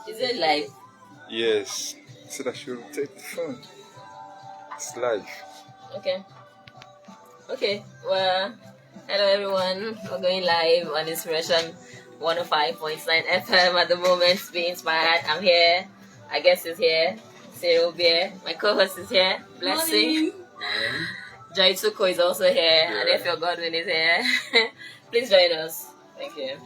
Is it live? Yes. So that she will take the phone. It's live. Okay. Okay. Well, hello everyone. We're going live on Inspiration 105.9 FM at the moment. Be inspired. I'm here. I guess is here. Cyril Bieh. My co-host is here. Blessing. Joy Tuko is also here. And if your Godwin is here, please join us. Thank you.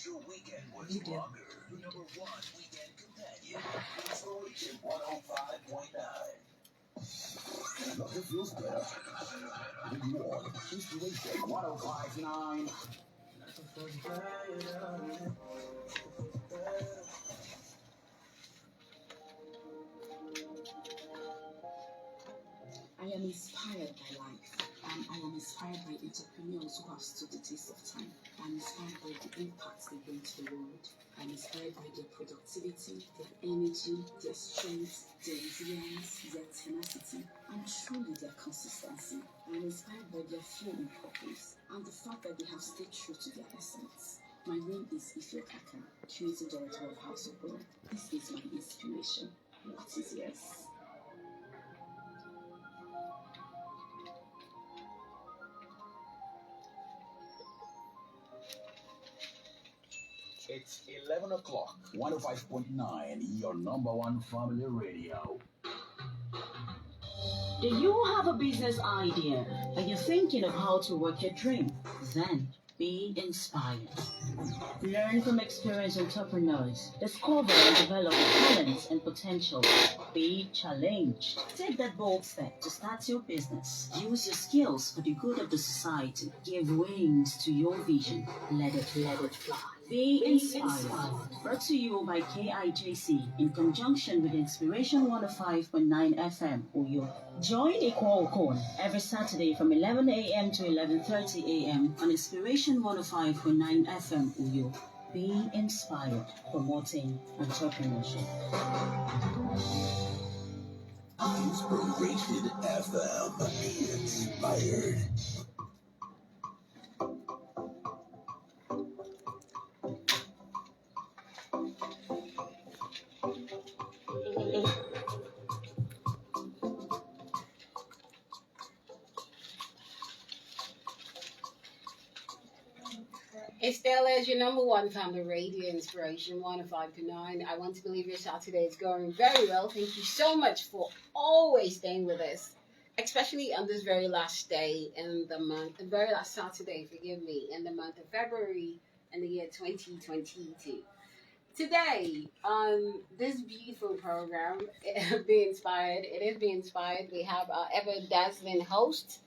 Your weekend was longer. Number one weekend companion. Inspiration 105.9. Nothing feels better with more Inspiration 105.9. I am inspired by life. I am inspired by entrepreneurs who have stood the test of time. I'm inspired by the impact they bring to the world. I'm inspired by their productivity, their energy, their strength, their resilience, their tenacity, and truly their consistency. I'm inspired by their flow in purpose and the fact that they have stayed true to their essence. My name is Bieh, Creative Director of House of Gold. This is my inspiration. What is yours? It's 11 o'clock. 105.9, your number one family radio. Do you have a business idea and you're thinking of how to work your dream? Then be inspired. Learn from experienced entrepreneurs. Discover and develop talents and potential. Be challenged. Take that bold step to start your business. Use your skills for the good of the society. Give wings to your vision. Let it fly. Be inspired. Brought to you by KIJC in conjunction with Inspiration 105.9 FM, Uyo. Join Equal Cone every Saturday from 11 a.m. to 11:30 a.m. on Inspiration 105.9 FM, Uyo. Be inspired, promoting entrepreneurship. Inspiration FM. Be inspired. It's still is your number one family radio, Inspiration 105.9. I want to believe your Saturday is going very well. Thank you so much for always staying with us, especially on this very last day in the month, the very last Saturday, forgive me, in the month of February in the year 2022. Today, on this beautiful program, Be Inspired, it is Be Inspired. We have our ever-dazzling host,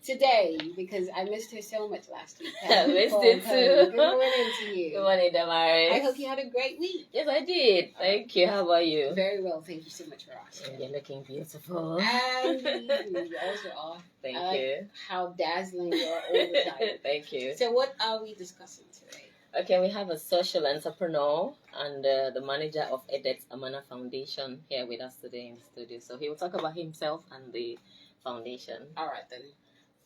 today, because I missed her so much last week. I missed it too. Good morning to you. Good morning, Damaris. I hope you had a great week. Yes, I did. Thank you. How about you? Very well. Thank you so much for asking. You're looking beautiful. And you also are. Thank I like you. how dazzling you are all the time. Thank you. So what are we discussing today? Okay, we have a social entrepreneur and the manager of Edet's Amana Foundation here with us today in the studio. So he will talk about himself and the foundation. All right, then.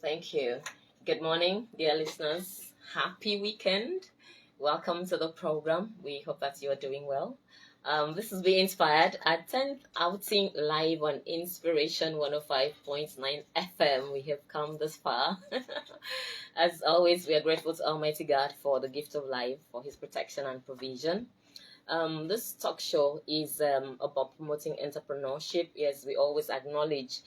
Thank you. Good morning, dear listeners. Happy weekend. Welcome to the program. We hope that you are doing well. This is Be Inspired, our 10th outing live on Inspiration 105.9 FM. We have come this far. As always, we are grateful to Almighty God for the gift of life, for His protection and provision. This talk show is about promoting entrepreneurship. Yes, we always acknowledge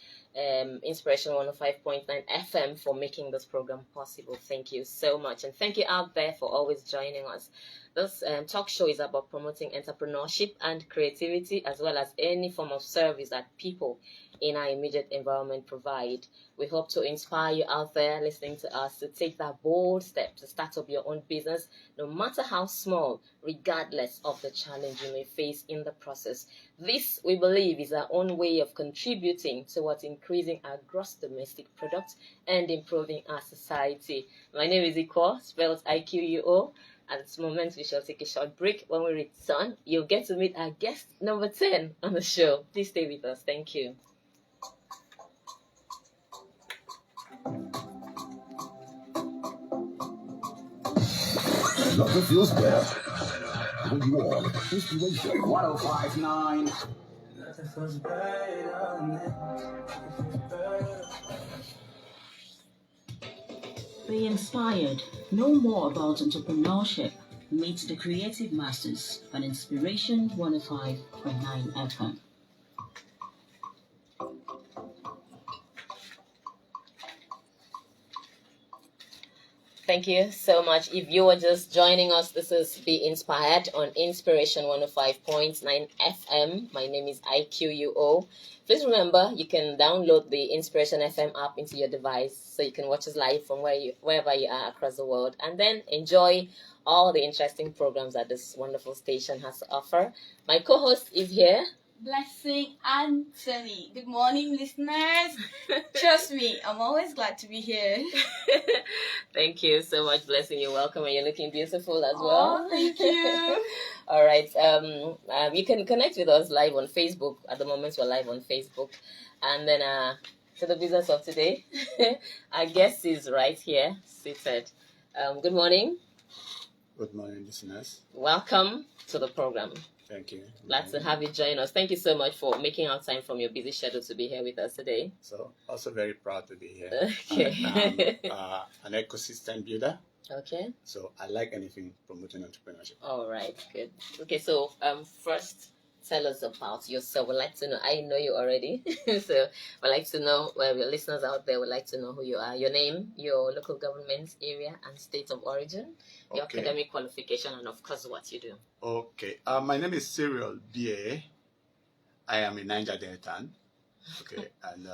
Inspiration 105.9 FM for making this program possible. Thank you so much. And thank you out there for always joining us. This talk show is about promoting entrepreneurship and creativity, as well as any form of service that people in our immediate environment provide. We hope to inspire you out there listening to us to take that bold step to start up your own business, no matter how small, regardless of the challenge you may face in the process. This, we believe, is our own way of contributing towards increasing our gross domestic product and improving our society. My name is Iko, spelled IQUO. At this moment, we shall take a short break. When we return, you'll get to meet our guest number 10 on the show. Please stay with us. Thank you. Nothing feels better when you are Inspiration 1059. Nothing feels better. Be inspired. Know more about entrepreneurship. Meet the creative masters on Inspiration 105.9 FM. Thank you so much. If you are just joining us, this is Be Inspired on Inspiration 105.9 FM. My name is IQUO. Please remember, you can download the Inspiration FM app into your device so you can watch us live from wherever you are across the world, and then enjoy all the interesting programs that this wonderful station has to offer. My co-host is here. Blessing Anthony. Good morning, listeners. Trust me, I'm always glad to be here. Thank you so much, Blessing. You're welcome, and you're looking beautiful as well. Thank you. All right. You can connect with us live on Facebook. At the moment, we're live on Facebook. And then to the business of today, our guest is right here, seated. Good morning. Good morning, listeners. Welcome to the program. Thank you. Glad to have you join us. Thank you so much for making out time from your busy schedule to be here with us today. So, also very proud to be here. Okay. I'm an ecosystem builder. Okay. So, I like anything promoting entrepreneurship. All right. Good. Okay. So, first, tell us about yourself. We'd like to know. I know you already. So, we'd like to know, well, your listeners out there would like to know who you are, your name, your local government area and state of origin, your academic qualification, and of course, what you do. Okay. My name is Cyril Bieh. I am a Niger Deltan. Okay. And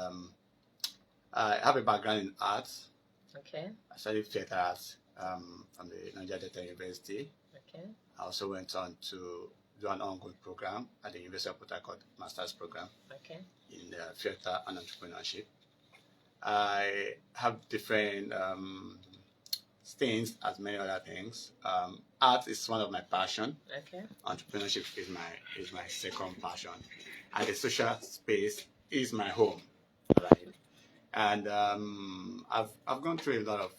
I have a background in arts. Okay. I studied theater arts from the Niger Delta University. Okay. I also went on to do an ongoing program at the University of Port Harcourt Master's Program Okay. in theater and entrepreneurship. I have different things as many other things. Art is one of my passion. Okay. Entrepreneurship is my second passion, and the social space is my home, right? And I've gone through a lot of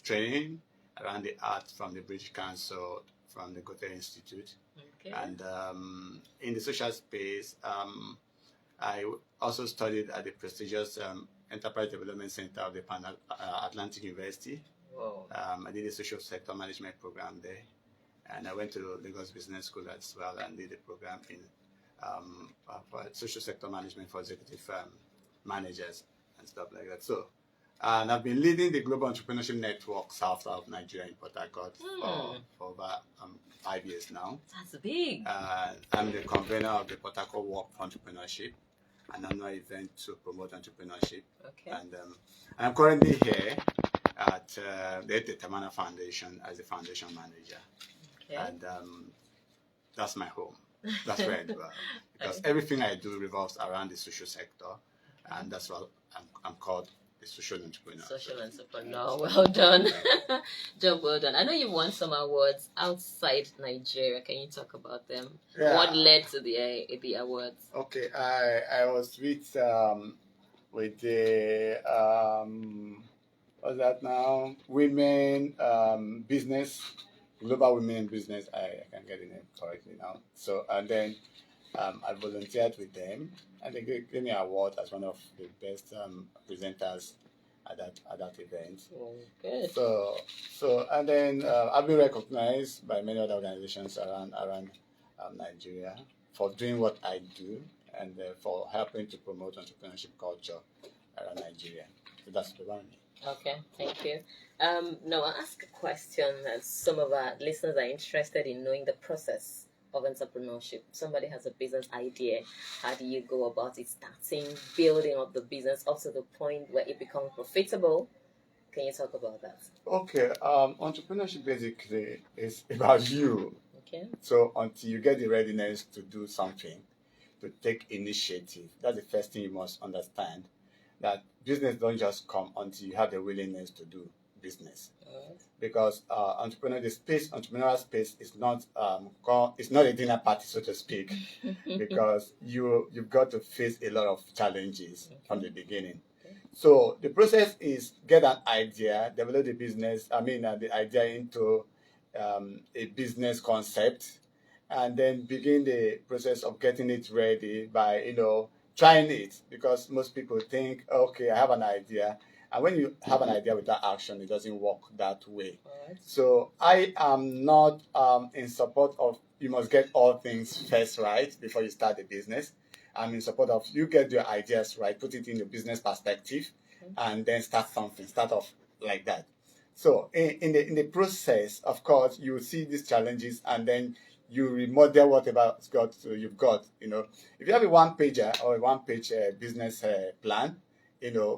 training around the art from the British Council, from the Goethe Institute, Okay. and in the social space, I also studied at the prestigious Enterprise Development Center of the Atlantic University. Whoa. I did a social sector management program there, and I went to Lagos Business School as well and did a program in for social sector management for executive managers and stuff like that. So, and I've been leading the Global Entrepreneurship Network south of Nigeria in Port Harcourt for over 5 years now. That's big. I'm the convener of the Port Harcourt Walk for Entrepreneurship, an annual event to promote entrepreneurship. Okay. And I'm currently here at the Edet Amana Foundation as a foundation manager. Okay. And that's my home. That's where I do. Because everything I do revolves around the social sector, and that's why I'm called a social entrepreneur. Social entrepreneur. Well done. Job well done. I know you've won some awards outside Nigeria. Can you talk about them? Yeah. What led to the awards? Okay, I was with the what's that now? Women business, global women in business. I can't get the name correctly now. So and then I volunteered with them, and they gave me an award as one of the best presenters at that event. Oh, good. So and then I've been recognized by many other organizations around Nigeria for doing what I do and for helping to promote entrepreneurship culture around Nigeria. So that's about me. Okay, thank you. Now I'll ask a question that some of our listeners are interested in knowing the process of entrepreneurship. Somebody has a business idea. How do you go about it? Starting, building up the business up to the point where it becomes profitable. Can you talk about that? Okay, entrepreneurship basically is about you. Okay. So until you get the readiness to do something, to take initiative, that's the first thing you must understand. That business don't just come until you have the willingness to do business. Alright. Because entrepreneurial space is not it's not a dinner party, so to speak, because you've got to face a lot of challenges from the beginning. Okay. So the process is get an idea, develop the business. The idea into a business concept, and then begin the process of getting it ready by trying it, because most people think, okay, I have an idea. And when you have an idea without action, it doesn't work that way. Alright. So I am not in support of you must get all things first right before you start the business. I'm in support of you get your ideas right, put it in the business perspective, and then start off like that. So in the process, of course, you see these challenges, and then you remodel whatever you've got. If you have a one-pager or a one-page business plan,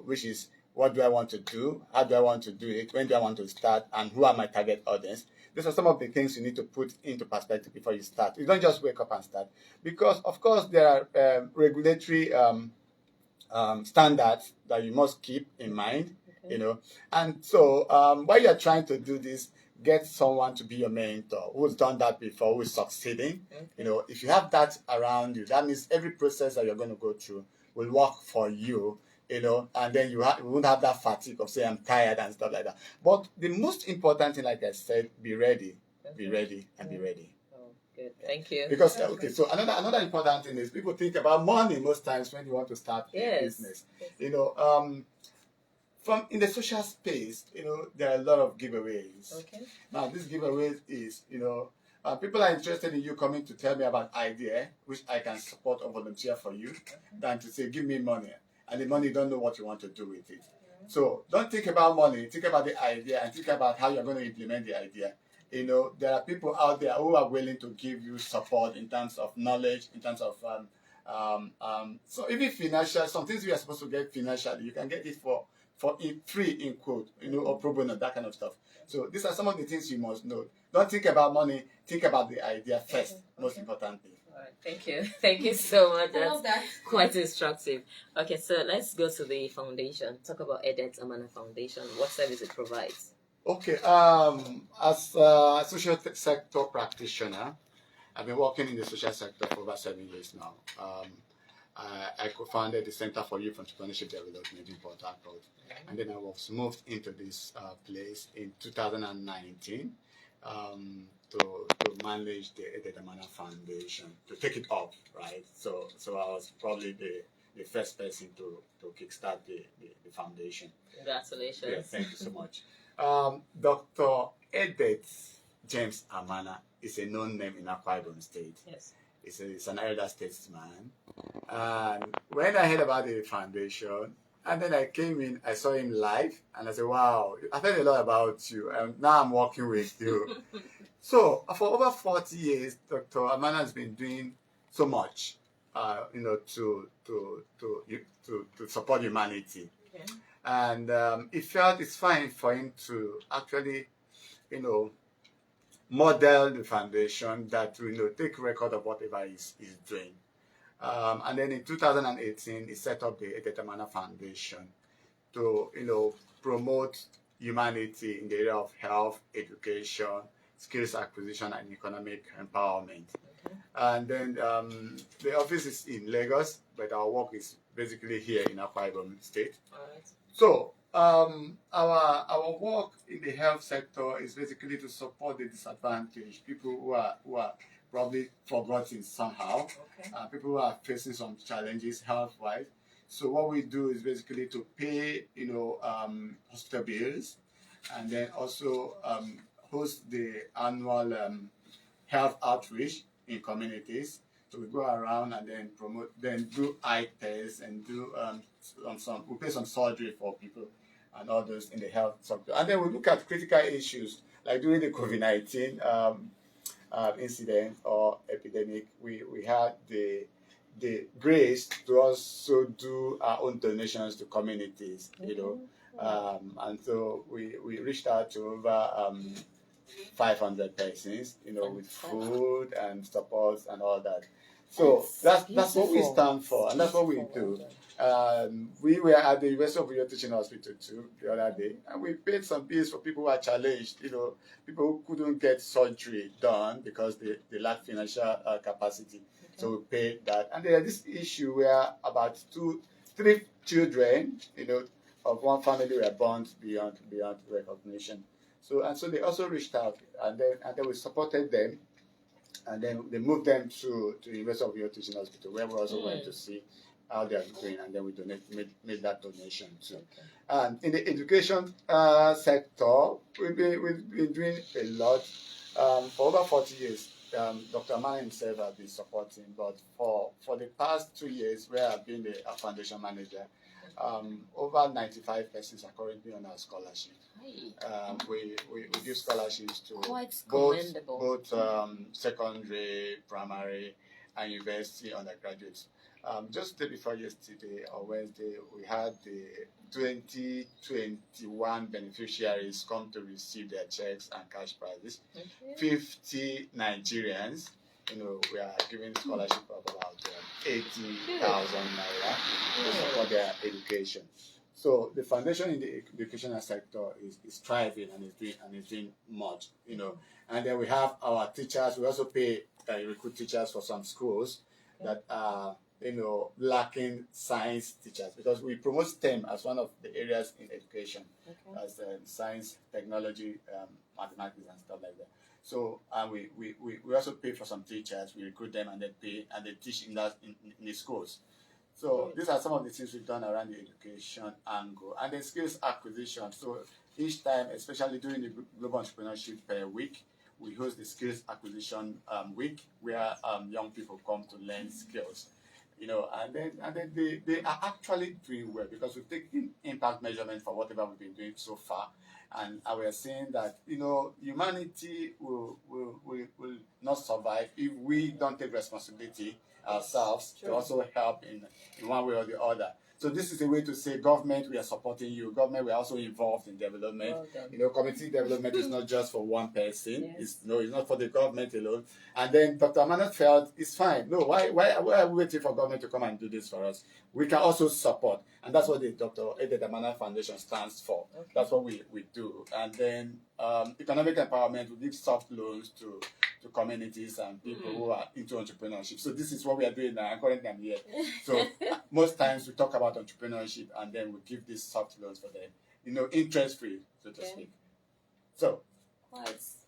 which is what do I want to do, how do I want to do it, when do I want to start, and who are my target audience. These are some of the things you need to put into perspective before you start. You don't just wake up and start, because of course there are regulatory standards that you must keep in mind. And so while you're trying to do this, get someone to be your mentor who's done that before, who is succeeding. If you have that around you, that means every process that you're going to go through will work for you. And then you won't have that fatigue of saying I'm tired and stuff like that. But the most important thing, like I said, be ready, be ready, and be ready. Oh, good. Thank you. Because so another important thing is people think about money most times when you want to start a business. From in the social space, there are a lot of giveaways. Okay. Now, these giveaways is, people are interested in you coming to tell me about idea, which I can support or volunteer for you, than to say, give me money. And the money, you don't know what you want to do with it. So don't think about money, think about the idea, and think about how you're going to implement the idea. There are people out there who are willing to give you support in terms of knowledge, in terms of so even financial, some things we are supposed to get financially, you can get it for free, in quote, or pro bono, that kind of stuff. So these are some of the things you must know. Don't think about money, think about the idea first, most importantly. All right. Thank you. Thank you so much. I love that. Quite instructive. Okay, so let's go to the foundation. Talk about Edet Amana Foundation. What service it provides? Okay, as a social sector practitioner, I've been working in the social sector for over 7 years now. I co-founded the Center for Youth Entrepreneurship Development in Port Harcourt, and then I was moved into this place in 2019 to manage the Edet Amana Foundation, to take it up, right? So I was probably the first person to kickstart the foundation. Congratulations. Yeah, thank you so much. Dr. Edet James Amana is a known name in Akwa Ibom State. Yes. He's an elder statesman. And when I heard about the foundation, and then I came in, I saw him live, and I said, wow, I've heard a lot about you, and now I'm working with you. So for over 40 years, Dr. Amana has been doing so much, to support humanity. Okay. And he felt it's fine for him to actually, model the foundation that will take record of whatever he's doing. And then in 2018, he set up the Edet Amana Foundation to promote humanity in the area of health, education, skills acquisition, and economic empowerment. Okay. And then the office is in Lagos, but our work is basically here in Akwa Ibom State. All right. So our work in the health sector is basically to support the disadvantaged, people who are probably forgotten somehow, Okay. people who are facing some challenges health-wise. So what we do is basically to pay hospital bills, and then also host the annual health outreach in communities. So we go around and then promote, then do eye tests and do we pay some surgery for people and others in the health sector. And then we look at critical issues, like during the COVID-19 incident or epidemic, we had the grace to also do our own donations to communities, and so we reached out to over 500 persons, with food and support and all that. So that's what we beautiful. stand for, and that's what we Beautiful, do. well We were at the University of Bieh Teaching Hospital too the other day, and we paid some bills for people who are challenged, people who couldn't get surgery done because they lack financial capacity. So we paid that. And there is this issue where about 3 children, of one family were born beyond recognition. So they also reached out, and then we supported them, and then they moved them to the University of Bieh Teaching Hospital, where we also went to see how they are doing, and then we made that donation too. Okay. And in the education sector, we've been doing a lot. For over 40 years, Dr. Amana himself has been supporting, but for the past 2 years, where I've been the foundation manager, over 95 persons are currently on our scholarship. We give scholarships to Quite both commendable. secondary, primary, and university undergraduates. Just the day before yesterday, or Wednesday, we had the 2021 beneficiaries come to receive their checks and cash prizes. 50 Nigerians, we are giving scholarship of about 80,000 naira to support their education. So the foundation in the educational sector is thriving and is doing much, And then we have our teachers. We also pay recruit teachers for some schools that are lacking science teachers, because we promote STEM as one of the areas in education, as science, technology, mathematics, and stuff like that. So we also pay for some teachers. We recruit them and they teach in the schools. So these are some of the things we've done around the education angle, and the skills acquisition. So each time, especially during the Global Entrepreneurship Week, we host the skills acquisition week, where young people come to learn skills. And then they are actually doing well, because we've taken impact measurement for whatever we've been doing so far, and we are saying that humanity will not survive if we don't take responsibility ourselves to also help in one way or the other. So this is a way to say, government, we are supporting you. Government, we are also involved in development. Well Community development is not just for one person. Yes. It's not for the government alone. And then Dr. Amana felt it's fine. No, why are we waiting for government to come and do this for us? We can also support, and that's what the Dr. Edet Amana Foundation stands for. Okay. That's what we do. And then economic empowerment, we give soft loans to communities and people who are into entrepreneurship. So this is what we are doing now. Currently I'm here. So most times we talk about entrepreneurship, and then we give these soft loans for them, interest free, so to speak. So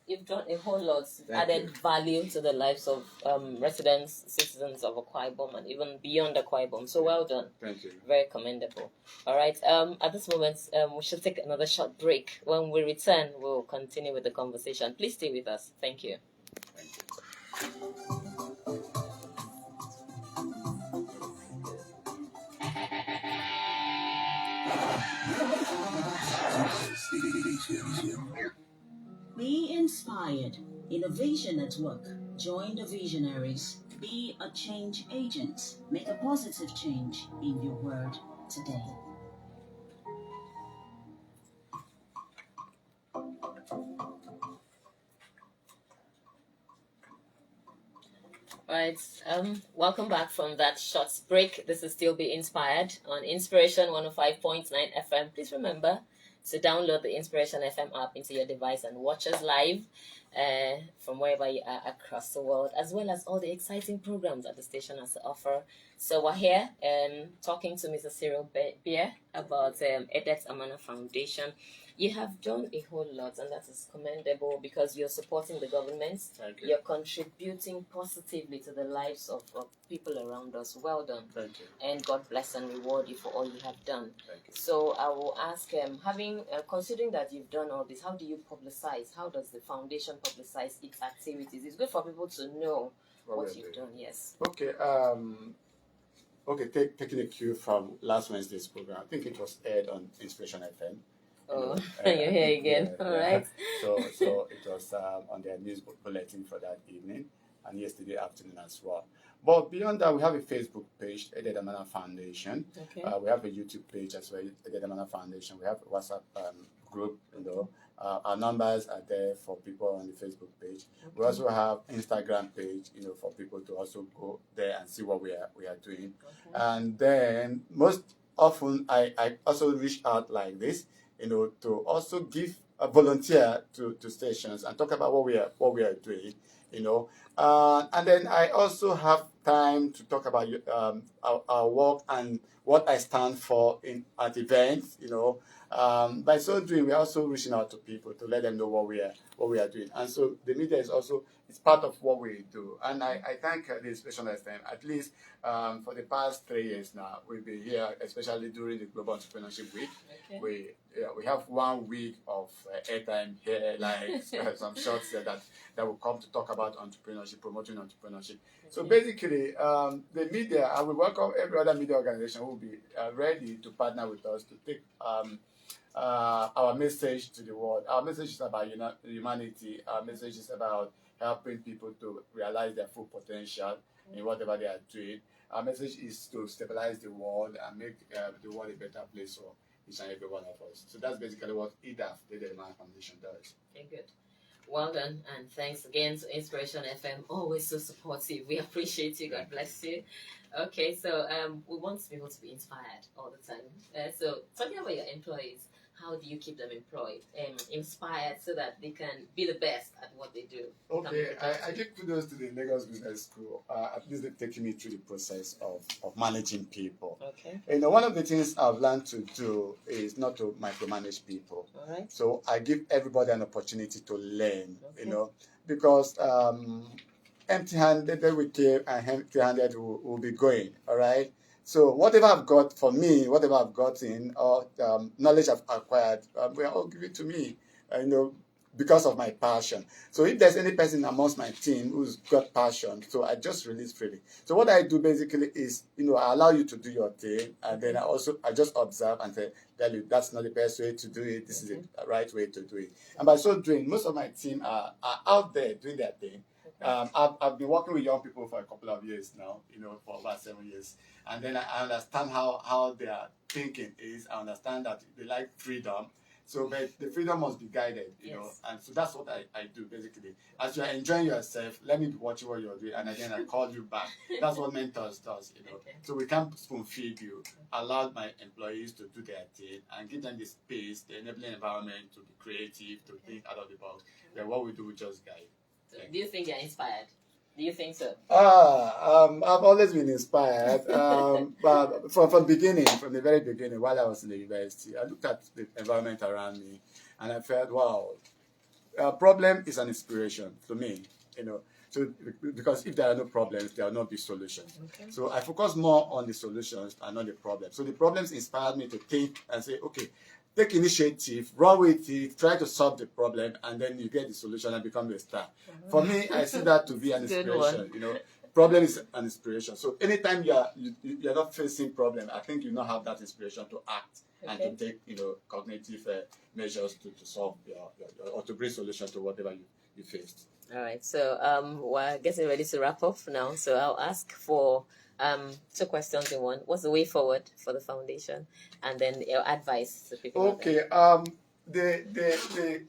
you've done a whole lot, added value to the lives of residents, citizens of Akwa Ibom, and even beyond Akwa Ibom. So well done. Thank you. Very commendable. All right. At this moment, we should take another short break. When we return, we'll continue with the conversation. Please stay with us. Thank you. Be inspired. Innovation at work. Join the visionaries. Be a change agent. Make a positive change in your world today. Right. Welcome back from that short break. This is still Be Inspired on Inspiration 105.9 FM. Please remember to download the Inspiration FM app into your device and watch us live from wherever you are across the world, as well as all the exciting programs that the station has to offer. So we're here talking to Mr. Cyril Bieh about Edet Amana Foundation. You have done a whole lot, and that is commendable, because you're supporting the government. Thank you. You're contributing positively to the lives of people around us. Well done. Thank you. And God bless and reward you for all you have done. Thank you. So I will ask, considering that you've done all this, how do you publicize? How does the foundation publicize its activities? It's good for people to know what you've done. Yes. Okay. Taking a cue from last Wednesday's program, I think it was aired on Inspiration FM. Oh, you're here again. All right. So it was on their news bulletin for that evening, and yesterday afternoon as well. But beyond that, we have a Facebook page, Edet Amana Foundation. Okay. We have a YouTube page as well, Edet Amana Foundation. We have a WhatsApp group, our numbers are there for people on the Facebook page. We also have Instagram page, for people to also go there and see what we are doing. And then most often I also reach out like this, to also give a volunteer to stations and talk about what we are doing, and then I also have time to talk about our work and what I stand for at events, by so doing, we're also reaching out to people to let them know what we are doing. And so the media it's part of what we do. And I thank the Inspiration FM. At least for the past 3 years now, we've been here, especially during the Global Entrepreneurship Week. Okay. We have 1 week of airtime here, like some shots that will come to talk about entrepreneurship, promoting entrepreneurship. Okay. So basically, the media, I will welcome every other media organization who will be ready to partner with us to take our message to the world. Our message is about humanity. Our message is about helping people to realize their full potential in whatever they are doing. Our message is to stabilize the world and make the world a better place for each and every one of us. So that's basically what EDAF, the Amana Foundation, does. Okay, good. Well done, and thanks again to Inspiration FM. Always so supportive. We appreciate you. God bless you. Okay, so we want people to be inspired all the time. So talking about your employees, how do you keep them employed, inspired, so that they can be the best at what they do? Okay, I give kudos to the Lagos Business School. At least they're taking me through the process of managing people. Okay. One of the things I've learned to do is not to micromanage people. All right. So I give everybody an opportunity to learn, because empty-handed we came and empty-handed will be going, all right? So whatever I've got for me, whatever I've gotten, or knowledge I've acquired, will all give it to me, because of my passion. So if there's any person amongst my team who's got passion, so I just release freely. So what I do basically is, I allow you to do your thing, and then I just observe and say, tell you that's not the best way to do it. This is the right way to do it. And by so doing, most of my team are out there doing their thing. I've been working with young people for a couple of years now, for about 7 years. And then I understand how their thinking is. I understand that they like freedom. So but the freedom must be guided, and so that's what I do basically. As you're enjoying yourself, let me be watching what you're doing, and again I call you back. That's what mentors does, Okay. So we can't spoon feed you. Allow my employees to do their thing and give them the space, the enabling environment to be creative, to think out of the box. Then what we do, we just guide. So do you think you're inspired? Do you think so? I've always been inspired. But from the very beginning, while I was in the university, I looked at the environment around me, and I felt, wow, problem is an inspiration to me, So because if there are no problems, there will not be solutions. Okay. So I focus more on the solutions and not the problems. So the problems inspired me to think and say, okay, take initiative, run with it, try to solve the problem, and then you get the solution and become a star. For me, I see that to be an inspiration. Problem is an inspiration. So anytime you're not facing problem, I think you now have that inspiration to act and to take cognitive measures to solve or to bring solution to whatever you faced. All right. So we're getting ready to wrap up now. So I'll ask for 2 questions in one. What's the way forward for the foundation, and then your advice to people? Okay. The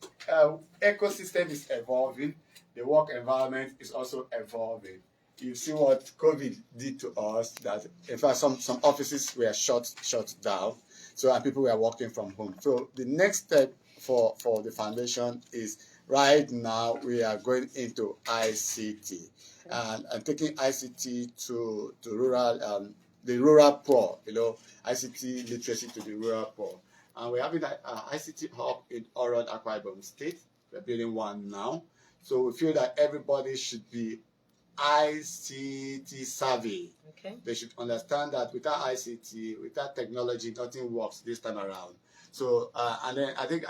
ecosystem is evolving. The work environment is also evolving. You see what COVID did to us. That in fact some offices were shut down. So and people were working from home. So the next step for the foundation is right now we are going into ICT. And taking ICT to rural, the rural poor, ICT literacy to the rural poor. And we're having an ICT hub in Oron, Akwa Ibom State. We're building one now. So we feel that everybody should be ICT savvy. Okay. They should understand that without ICT, without technology, nothing works this time around. So, and then I think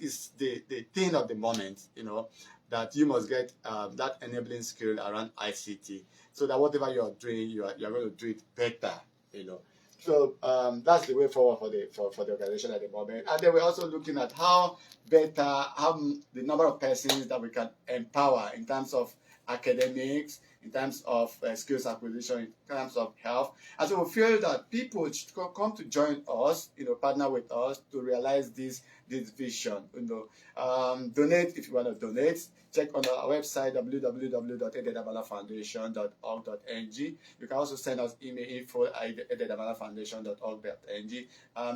it's the thing of the moment, that you must get that enabling skill around ICT, so that whatever you're doing, you're going to do it better, So that's the way forward for the organization at the moment. And then we're also looking at how the number of persons that we can empower in terms of academics, in terms of skills acquisition, in terms of health. And so we feel that people should come to join us, partner with us to realize this vision. Donate if you want to donate. Check on our website www.edetambalafoundation.org.ng. You can also send us email info@edetambalafoundation.org.ng.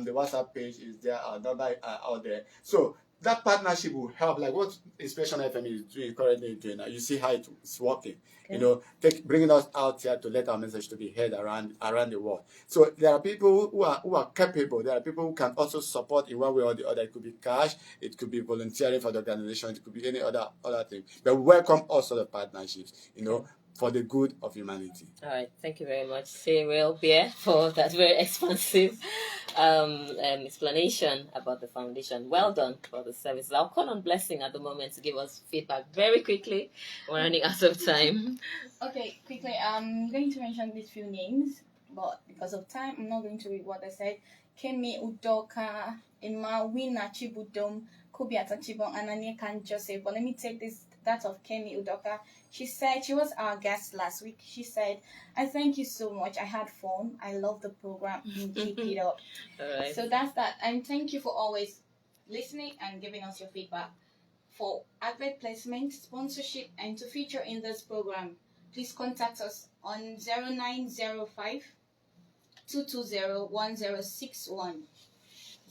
The WhatsApp page is there, our number out there. So that partnership will help, like what Inspiration FM is doing currently doing. You see how it's working. Okay. Bringing us out here to let our message to be heard around the world. So there are people who are capable. There are people who can also support in one way or the other. It could be cash, it could be volunteering for the organization, it could be any other thing. But we welcome all sort of partnerships, for the good of humanity. All right, thank you very much, Cyril, Bieh, for that very expansive explanation about the foundation. Well done for the services. I'll call on Blessing at the moment to give us feedback very quickly. We're running out of time. Okay, quickly, I'm going to mention these few names, but because of time, I'm not going to read what I said. Kemi Udoka, Emma Wina Chibudom, Kubiata Chibon, and Anikan Joseph. But let me take that of Kemi Udoka. She said, she was our guest last week. She said, I thank you so much. I had fun. I love the program. Keep it up. All right. So that's that. And thank you for always listening and giving us your feedback. For advert placement, sponsorship, and to feature in this program, please contact us on 0905 220 1061.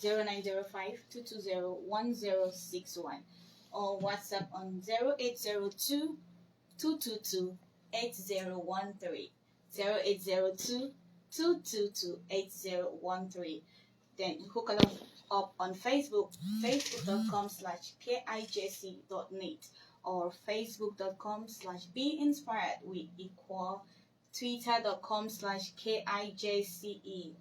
0905 220 1061. Or WhatsApp on 0802 222 8013. 0802 222 8013. Then hook us up on Facebook, facebook.com/kijc.net or facebook.com/beinspired with equal, twitter.com/kijce,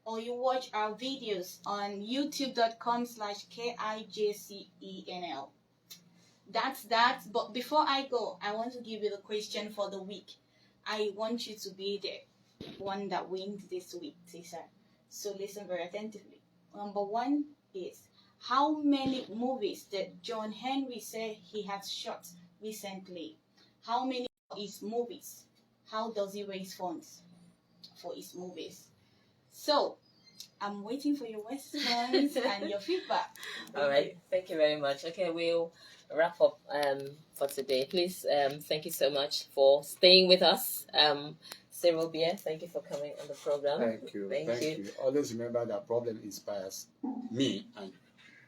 or you watch our videos on youtube.com/kijcenl. That's that. But before I go, I want to give you the question for the week. I want you to be the one that wins this week, Cesar. So listen very attentively. Number one is, how many movies did John Henry say he has shot recently? How many of his movies? How does he raise funds for his movies? So I'm waiting for your response and your feedback. All right. Thank you very much. Okay, we'll wrap up for today. Please, thank you so much for staying with us. Cyril, Bieh, thank you for coming on the program. Thank you. Thank you. Always remember that problem inspires me, and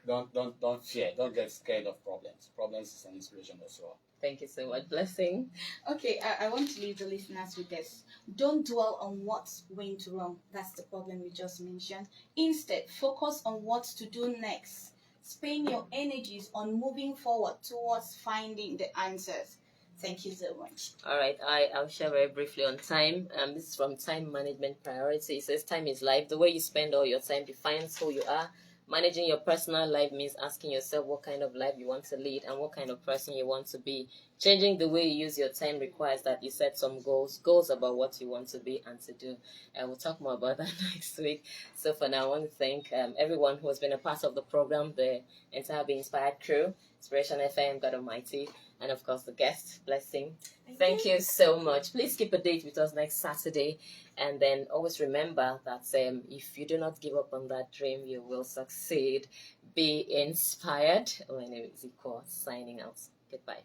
don't fear. Don't get scared of problems. Problems is an inspiration as well. Thank you so much. Blessing. Okay, I want to leave the listeners with this. Don't dwell on what went wrong. That's the problem we just mentioned. Instead, focus on what to do next. Spend your energies on moving forward towards finding the answers. Thank you so much. All right, I'll share very briefly on time. This is from Time Management Priority. It says time is life. The way you spend all your time defines who you are. Managing your personal life means asking yourself what kind of life you want to lead and what kind of person you want to be. Changing the way you use your time requires that you set some goals about what you want to be and to do. And we'll talk more about that next week. So for now, I want to thank everyone who has been a part of the program, the entire Be Inspired crew, Inspiration FM, God Almighty, and of course the guest, Blessing. Thank you so much. Please keep a date with us next Saturday. And then always remember that if you do not give up on that dream, you will succeed. Be inspired. My name is Iko, signing out. Goodbye.